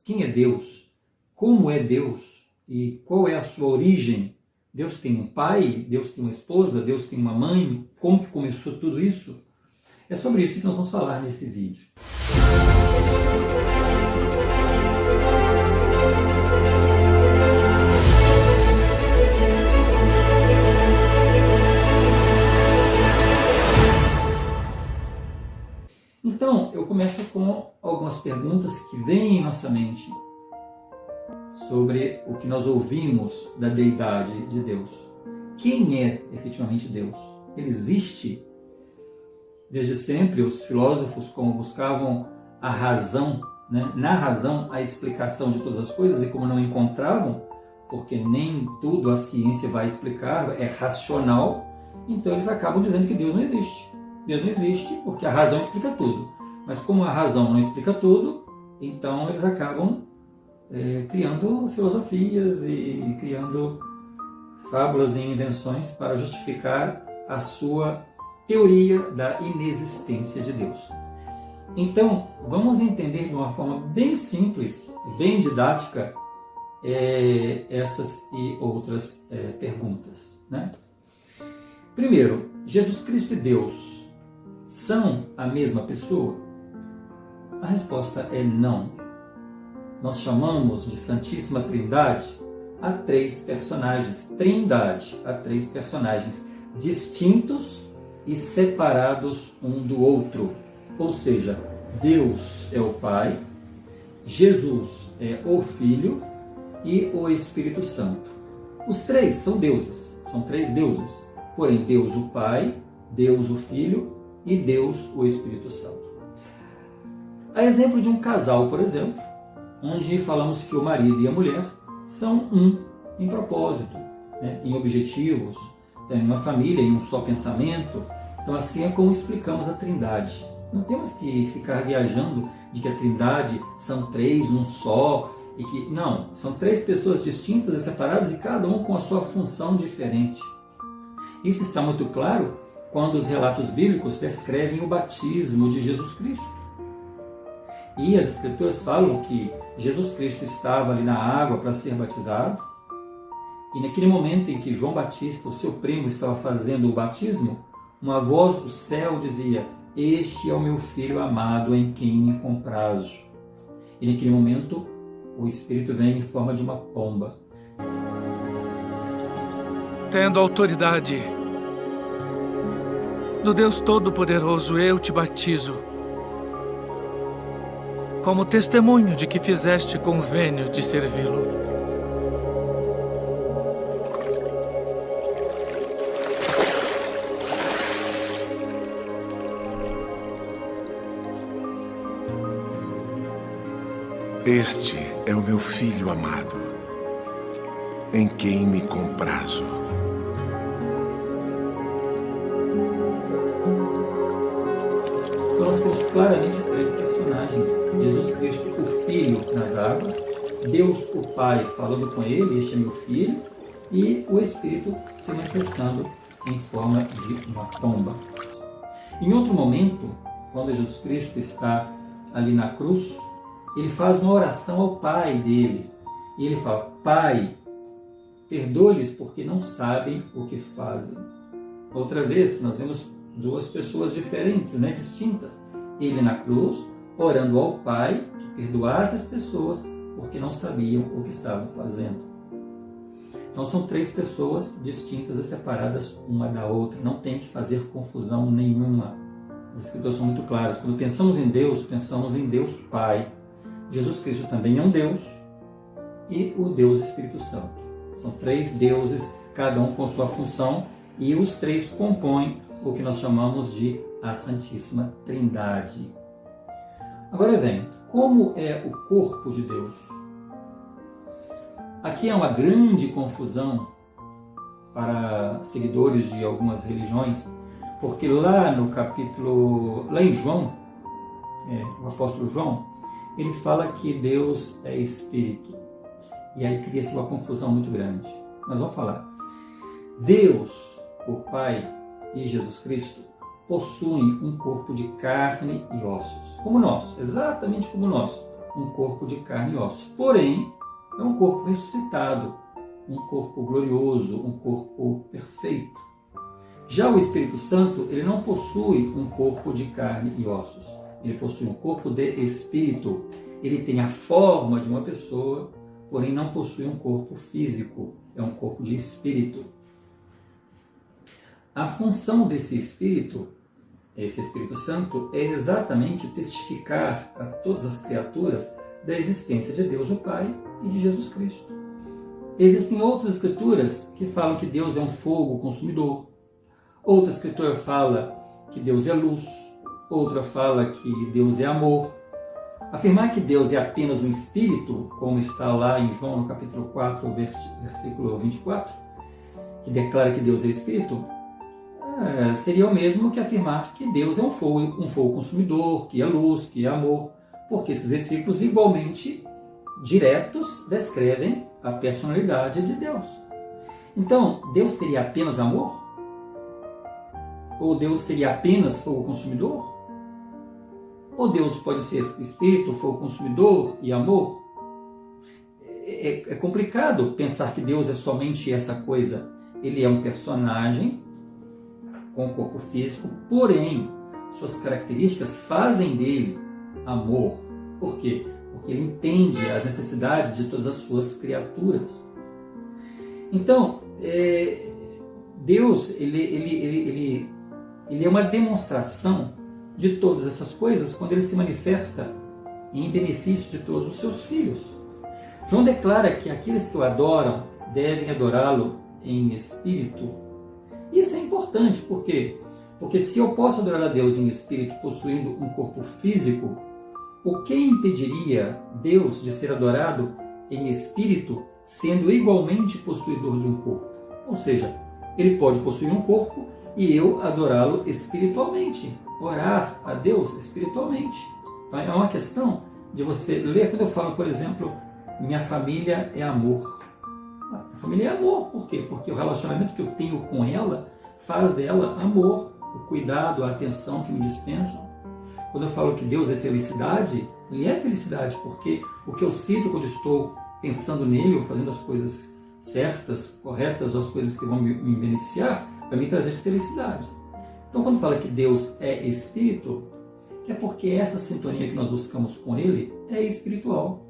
quem é Deus, como é Deus e qual é a sua origem. Deus tem um pai, Deus tem uma esposa, Deus tem uma mãe, como que começou tudo isso? É sobre isso que nós vamos falar nesse vídeo. Então, eu começo com algumas perguntas que vêm em nossa mente sobre o que nós ouvimos da deidade de Deus. Quem é efetivamente Deus? Ele existe? Desde sempre, os filósofos, como buscavam a razão, né? Na razão, a explicação de todas as coisas, e como não encontravam, porque nem tudo a ciência vai explicar, é racional, então eles acabam dizendo que Deus não existe. Deus não existe porque a razão explica tudo. Mas como a razão não explica tudo, então eles acabam criando filosofias e criando fábulas e invenções para justificar a sua teoria da inexistência de Deus. Então, vamos entender de uma forma bem simples, bem didática, essas e outras perguntas, né? Primeiro, Jesus Cristo e Deus são a mesma pessoa? A resposta é não. Nós chamamos de Santíssima Trindade a três personagens, Trindade, a três personagens distintos e separados um do outro. Ou seja, Deus é o Pai, Jesus é o Filho e o Espírito Santo. Os três são deuses, são três deuses, porém Deus o Pai, Deus o Filho e Deus o Espírito Santo. A exemplo de um casal, por exemplo, onde falamos que o marido e a mulher são um em propósito, né, em objetivos, tem uma família, em um só pensamento. Então assim é como explicamos a Trindade. Não temos que ficar viajando de que a Trindade são três, um só, e que não, são três pessoas distintas e separadas e cada um com a sua função diferente. Isso está muito claro quando os relatos bíblicos descrevem o batismo de Jesus Cristo. E as Escrituras falam que Jesus Cristo estava ali na água para ser batizado, e naquele momento em que João Batista, o seu primo, estava fazendo o batismo, uma voz do céu dizia: "Este é o meu filho amado em quem me comprazo." E naquele momento o Espírito vem em forma de uma pomba. Tendo autoridade do Deus Todo-Poderoso, eu te batizo, como testemunho de que fizeste convênio de servi-lo. Este é o meu filho amado, em quem me comprazo. Nós temos claramente três personagens: Jesus Cristo, o Filho, nas águas, Deus, o Pai, falando com ele, este é meu filho, e o Espírito se manifestando em forma de uma pomba. Em outro momento, quando Jesus Cristo está ali na cruz, ele faz uma oração ao Pai dele, e ele fala: "Pai, perdoa-lhes porque não sabem o que fazem." Outra vez, nós vemos duas pessoas diferentes, né, distintas. Ele na cruz, orando ao Pai que perdoasse as pessoas porque não sabiam o que estavam fazendo. Então são três pessoas distintas e separadas uma da outra. Não tem que fazer confusão nenhuma. As Escrituras são muito claras. Quando pensamos em Deus Pai. Jesus Cristo também é um Deus, e o Deus Espírito Santo. São três deuses, cada um com sua função, e os três compõem o que nós chamamos de a Santíssima Trindade. Agora vem, como é o corpo de Deus? Aqui é uma grande confusão para seguidores de algumas religiões, porque lá em João, o apóstolo João, ele fala que Deus é Espírito. E aí cria-se uma confusão muito grande. Mas vamos falar. Deus, o Pai, e Jesus Cristo possuem um corpo de carne e ossos, como nós, exatamente como nós, um corpo de carne e ossos. Porém, é um corpo ressuscitado, um corpo glorioso, um corpo perfeito. Já o Espírito Santo, ele não possui um corpo de carne e ossos. Ele possui um corpo de espírito. Ele tem a forma de uma pessoa, porém não possui um corpo físico. É um corpo de espírito. A função desse espírito, esse Espírito Santo, é exatamente testificar a todas as criaturas da existência de Deus o Pai e de Jesus Cristo. Existem outras escrituras que falam que Deus é um fogo consumidor. Outra escritura fala que Deus é luz. Outra fala que Deus é amor. Afirmar que Deus é apenas um espírito, como está lá em João no capítulo 4, versículo 24, que declara que Deus é espírito, seria o mesmo que afirmar que Deus é um fogo consumidor, que é luz, que é amor, porque esses versículos igualmente diretos descrevem a personalidade de Deus. Então, Deus seria apenas amor? Ou Deus seria apenas fogo consumidor? Ou Deus pode ser espírito, fogo consumidor e amor? É complicado pensar que Deus é somente essa coisa. Ele é um personagem com um corpo físico, porém, suas características fazem dele amor. Por quê? Porque ele entende as necessidades de todas as suas criaturas. Então, Deus, ele é uma demonstração de todas essas coisas quando ele se manifesta em benefício de todos os seus filhos. João declara que aqueles que o adoram devem adorá-lo em espírito. Isso é importante, por quê? Porque se eu posso adorar a Deus em espírito possuindo um corpo físico, o que impediria Deus de ser adorado em espírito sendo igualmente possuidor de um corpo? Ou seja, ele pode possuir um corpo e eu adorá-lo espiritualmente, orar a Deus espiritualmente. Então, é uma questão de você ler, quando eu falo, por exemplo, minha família é amor. A família é amor, por quê? Porque o relacionamento que eu tenho com ela faz dela amor, o cuidado, a atenção que me dispensam. Quando eu falo que Deus é felicidade, Ele é felicidade, porque o que eu sinto quando estou pensando nele, ou fazendo as coisas certas, corretas, ou as coisas que vão me beneficiar, vai me trazer felicidade. Então, quando fala que Deus é Espírito, é porque essa sintonia que nós buscamos com Ele é espiritual.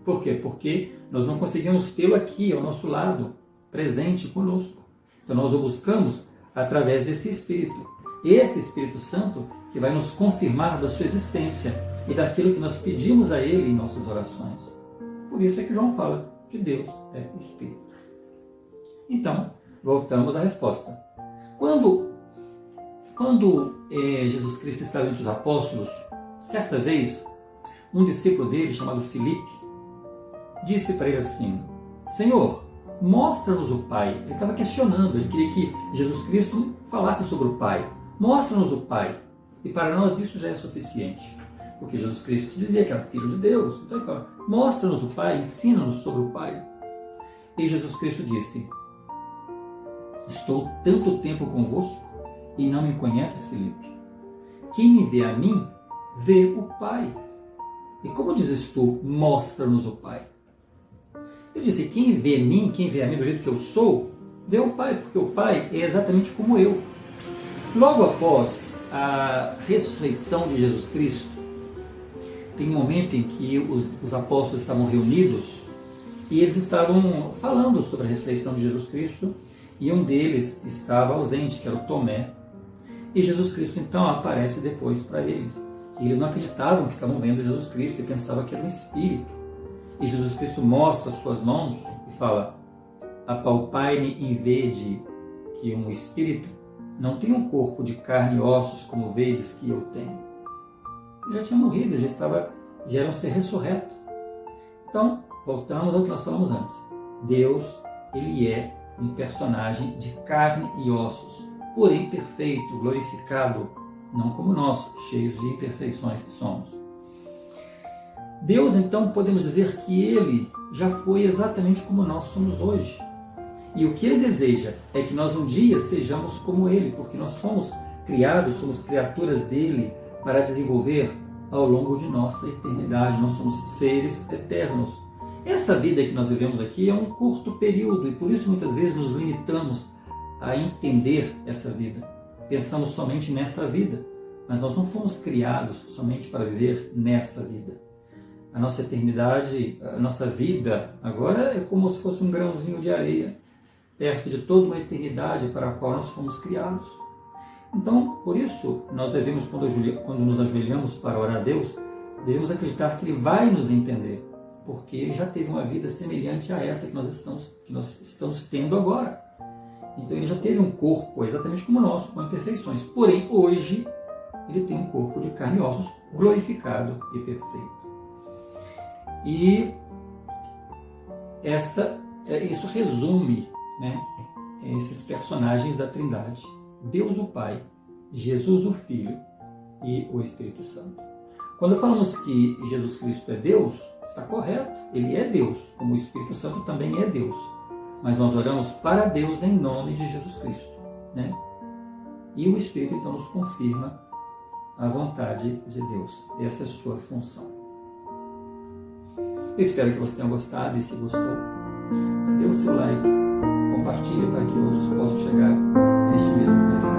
Por quê? Porque nós não conseguimos tê-lo aqui, ao nosso lado, presente conosco. Então, nós o buscamos através desse Espírito. Esse Espírito Santo que vai nos confirmar da sua existência e daquilo que nós pedimos a Ele em nossas orações. Por isso é que João fala que Deus é Espírito. Então, voltamos à resposta. Quando Jesus Cristo estava entre os apóstolos, certa vez, um discípulo dele, chamado Filipe, disse para ele assim: Senhor, mostra-nos o Pai. Ele estava questionando, ele queria que Jesus Cristo falasse sobre o Pai. Mostra-nos o Pai. E para nós isso já é suficiente. Porque Jesus Cristo se dizia que era Filho de Deus. Então ele fala: mostra-nos o Pai, ensina-nos sobre o Pai. E Jesus Cristo disse: Estou tanto tempo convosco e não me conheces, Filipe? Quem me vê a mim, vê o Pai. E como dizes tu, mostra-nos o Pai? Ele disse: quem vê mim, quem vê a mim do jeito que eu sou, vê o Pai, porque o Pai é exatamente como eu. Logo após a ressurreição de Jesus Cristo, tem um momento em que os apóstolos estavam reunidos e eles estavam falando sobre a ressurreição de Jesus Cristo, e um deles estava ausente, que era o Tomé. E Jesus Cristo então aparece depois para eles. E eles não acreditavam que estavam vendo Jesus Cristo e pensavam que era um espírito. E Jesus Cristo mostra as suas mãos e fala: apalpai-me e vede que um espírito não tem um corpo de carne e ossos como vedes que eu tenho. Ele já tinha morrido, já era um ser ressurreto. Então, voltamos ao que nós falamos antes. Deus, Ele é um personagem de carne e ossos, porém perfeito, glorificado, não como nós, cheios de imperfeições que somos. Deus, então, podemos dizer que Ele já foi exatamente como nós somos hoje. E o que Ele deseja é que nós um dia sejamos como Ele, porque nós somos criados, somos criaturas dEle para desenvolver ao longo de nossa eternidade. Nós somos seres eternos. Essa vida que nós vivemos aqui é um curto período e por isso muitas vezes nos limitamos a entender essa vida. Pensamos somente nessa vida, mas nós não fomos criados somente para viver nessa vida. A nossa eternidade, a nossa vida agora é como se fosse um grãozinho de areia perto de toda uma eternidade para a qual nós fomos criados. Então, por isso, nós devemos, quando nos ajoelhamos para orar a Deus, devemos acreditar que Ele vai nos entender, porque Ele já teve uma vida semelhante a essa que nós estamos tendo agora. Então, Ele já teve um corpo exatamente como o nosso, com imperfeições. Porém, hoje, Ele tem um corpo de carne e ossos glorificado e perfeito. E isso resume, né, esses personagens da Trindade. Deus o Pai, Jesus o Filho e o Espírito Santo. Quando falamos que Jesus Cristo é Deus, está correto, Ele é Deus, como o Espírito Santo também é Deus. Mas nós oramos para Deus em nome de Jesus Cristo, né? E o Espírito então nos confirma a vontade de Deus. Essa é a sua função. Eu espero que você tenha gostado e se gostou, dê o seu like, compartilhe para que outros possam chegar neste mesmo conhecimento.